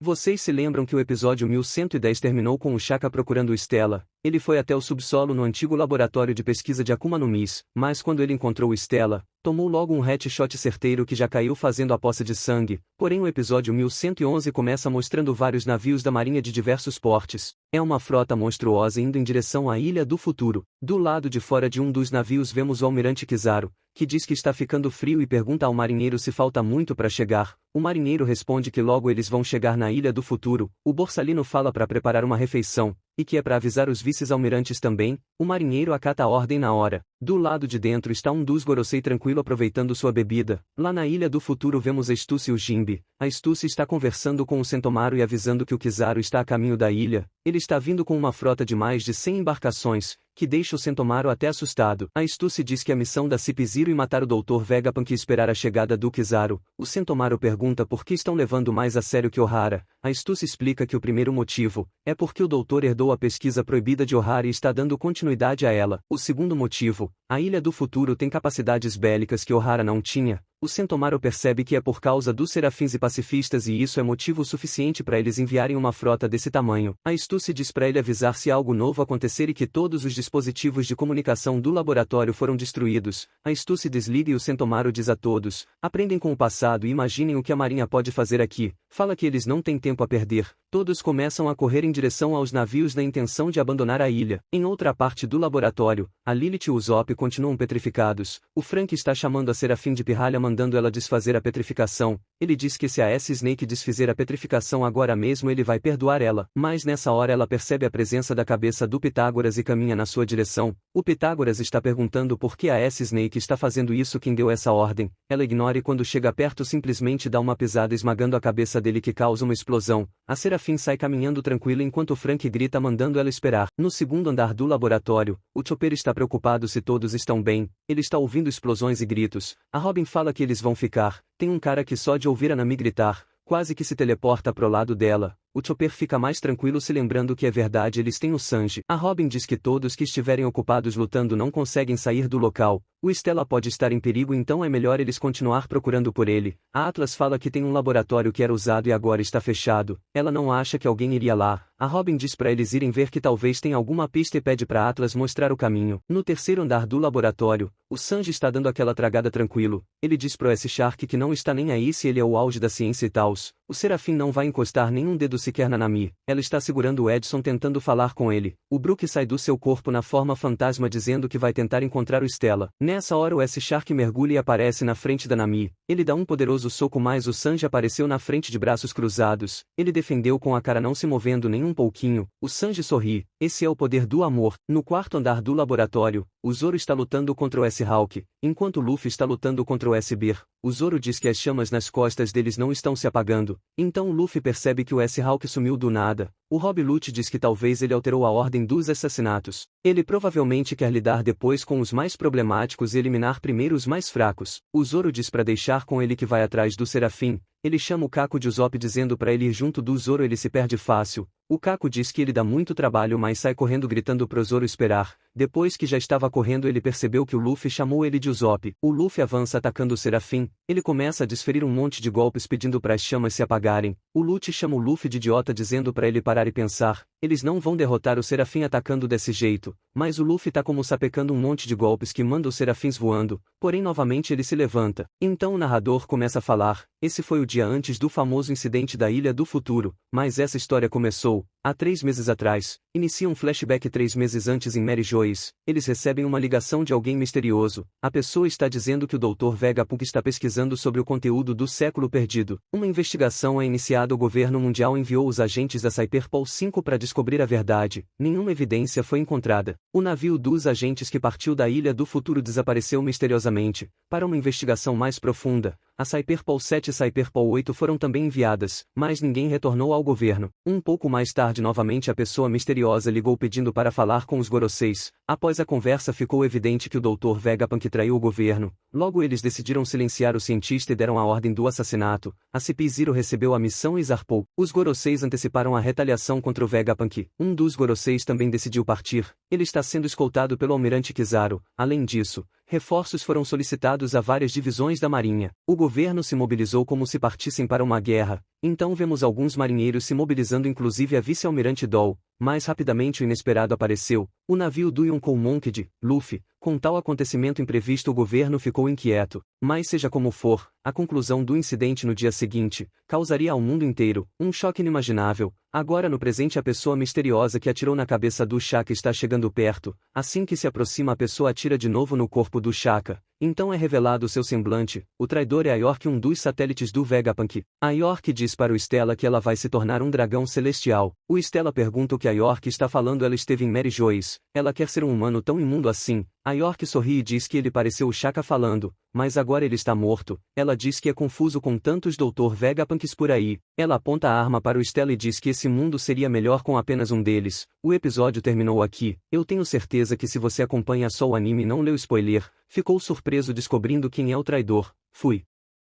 Vocês se lembram que o episódio 1110 terminou com o Shaka procurando o Stella. Ele foi até o subsolo no antigo laboratório de pesquisa de Akuma no Mis, mas quando ele encontrou o Stella, tomou logo um headshot certeiro que já caiu fazendo a poça de sangue. Porém o episódio 1111 começa mostrando vários navios da marinha de diversos portes. É uma frota monstruosa indo em direção à Ilha do Futuro. Do lado de fora de um dos navios vemos o almirante Kizaru, que diz que está ficando frio e pergunta ao marinheiro se falta muito para chegar. O marinheiro responde que logo eles vão chegar na Ilha do Futuro. O Borsalino fala para preparar uma refeição, e que é para avisar os vices-almirantes também. O marinheiro acata a ordem na hora. Do lado de dentro está um dos Gorosei tranquilo aproveitando sua bebida. Lá na Ilha do Futuro vemos a Stussy e o Jinbe. A Stussy está conversando com o Sentomaru e avisando que o Kizaru está a caminho da ilha. Ele está vindo com uma frota de mais de 100 embarcações, que deixa o Sentomaru até assustado. A Stussy diz que a missão da CP0 é matar o Dr. Vegapunk e esperar a chegada do Kizaru. O Sentomaru pergunta por que estão levando mais a sério que Ohara. A Stussy explica que o primeiro motivo é porque o doutor herdou a pesquisa proibida de Ohara e está dando continuidade a ela. O segundo motivo, a Ilha do Futuro tem capacidades bélicas que Ohara não tinha. O Sentomaru percebe que é por causa dos serafins e pacifistas e isso é motivo suficiente para eles enviarem uma frota desse tamanho. A Stussy diz para ele avisar se algo novo acontecer e que todos os dispositivos de comunicação do laboratório foram destruídos. A Stussy desliga e o Sentomaru diz a todos: aprendem com o passado e imaginem o que a marinha pode fazer aqui. Fala que eles não têm tempo a perder. Todos começam a correr em direção aos navios na intenção de abandonar a ilha. Em outra parte do laboratório, a Lilith e o Usopp continuam petrificados. O Frank está chamando a Serafim de pirralha mandando ela desfazer a petrificação. Ele diz que se a S-Snake desfizer a petrificação agora mesmo ele vai perdoar ela. Mas nessa hora ela percebe a presença da cabeça do Pitágoras e caminha na sua direção. O Pitágoras está perguntando por que a S-Snake está fazendo isso, quem deu essa ordem. Ela ignora e quando chega perto simplesmente dá uma pisada esmagando a cabeça dele que causa uma explosão. A Serafim sai caminhando tranquila enquanto o Frank grita mandando ela esperar. No segundo andar do laboratório, o Chopper está preocupado se todos estão bem. Ele está ouvindo explosões e gritos. A Robin fala que eles vão ficar. Tem um cara que só de ouvir a Nami gritar, quase que se teleporta pro lado dela. O Chopper fica mais tranquilo se lembrando que é verdade, eles têm o Sanji. A Robin diz que todos que estiverem ocupados lutando não conseguem sair do local. O Stella pode estar em perigo, então é melhor eles continuar procurando por ele. A Atlas fala que tem um laboratório que era usado e agora está fechado. Ela não acha que alguém iria lá. A Robin diz para eles irem ver que talvez tenha alguma pista e pede para Atlas mostrar o caminho. No terceiro andar do laboratório, o Sanji está dando aquela tragada tranquilo. Ele diz pro S-Shark que não está nem aí se ele é o auge da ciência e tals. O Serafim não vai encostar nenhum dedo sequer na Nami. Ela está segurando o Edson tentando falar com ele. O Brook sai do seu corpo na forma fantasma dizendo que vai tentar encontrar o Stella. Nessa hora o S-Shark mergulha e aparece na frente da Nami. Ele dá um poderoso soco mas o Sanji apareceu na frente de braços cruzados. Ele defendeu com a cara não se movendo nem um pouquinho. O Sanji sorri. Esse é o poder do amor. No quarto andar do laboratório, o Zoro está lutando contra o S-Hawk, enquanto o Luffy está lutando contra o S-Bear. O Zoro diz que as chamas nas costas deles não estão se apagando. Então o Luffy percebe que o S-Hawk sumiu do nada. O Rob Lute diz que talvez ele alterou a ordem dos assassinatos. Ele provavelmente quer lidar depois com os mais problemáticos e eliminar primeiro os mais fracos. O Zoro diz para deixar com ele que vai atrás do Serafim. Ele chama o Kako de Usopp dizendo para ele ir junto do Zoro, ele se perde fácil. O Kako diz que ele dá muito trabalho mas sai correndo gritando pro Zoro esperar. Depois que já estava correndo ele percebeu que o Luffy chamou ele de Usopp. O Luffy avança atacando o Serafim. Ele começa a desferir um monte de golpes pedindo para as chamas se apagarem. O Lute chama o Luffy de idiota dizendo para ele parar e pensar. Eles não vão derrotar o Serafim atacando desse jeito. Mas o Luffy tá como sapecando um monte de golpes que manda os Serafins voando. Porém novamente ele se levanta. Então o narrador começa a falar. Esse foi o dia antes do famoso incidente da Ilha do Futuro. Mas essa história começou há 3 meses atrás. Inicia um flashback 3 meses antes em Mary Joyce. Eles recebem uma ligação de alguém misterioso. A pessoa está dizendo que o Dr. Vegapunk está pesquisando sobre o conteúdo do século perdido. Uma investigação é iniciada. O governo mundial enviou os agentes da Cyberpol 5 para descobrir a verdade. Nenhuma evidência foi encontrada. O navio dos agentes que partiu da Ilha do Futuro desapareceu misteriosamente. Para uma investigação mais profunda, a Cyberpol 7 e Cyberpol 8 foram também enviadas, mas ninguém retornou ao governo. Um pouco mais tarde novamente a pessoa misteriosa ligou pedindo para falar com os Goroseis. Após a conversa ficou evidente que o Dr. Vegapunk traiu o governo. Logo eles decidiram silenciar o cientista e deram a ordem do assassinato. A CP0 recebeu a missão e zarpou. Os Goroseis anteciparam a retaliação contra o Vegapunk. Um dos Goroseis também decidiu partir. Ele está sendo escoltado pelo almirante Kizaru. Além disso, reforços foram solicitados a várias divisões da marinha. O governo se mobilizou como se partissem para uma guerra. Então vemos alguns marinheiros se mobilizando, inclusive a vice-almirante Doll. Mais rapidamente o inesperado apareceu, o navio do Yonkou-Monkey, Luffy. Com tal acontecimento imprevisto o governo ficou inquieto, mas seja como for, a conclusão do incidente no dia seguinte, causaria ao mundo inteiro um choque inimaginável. Agora no presente a pessoa misteriosa que atirou na cabeça do Shaka está chegando perto, assim que se aproxima a pessoa atira de novo no corpo do Shaka. Então é revelado seu semblante, o traidor é a York, um dos satélites do Vegapunk. A York diz para o Stella que ela vai se tornar um dragão celestial. O Stella pergunta o que a York está falando, ela esteve em Mary Joyce, ela quer ser um humano tão imundo assim. A York sorri e diz que ele pareceu o Shaka falando, mas agora ele está morto. Ela diz que é confuso com tantos Dr. Vegapunks por aí. Ela aponta a arma para o Stella e diz que esse mundo seria melhor com apenas um deles. O episódio terminou aqui. Eu tenho certeza que se você acompanha só o anime e não leu spoiler, ficou surpreso descobrindo quem é o traidor. Fui.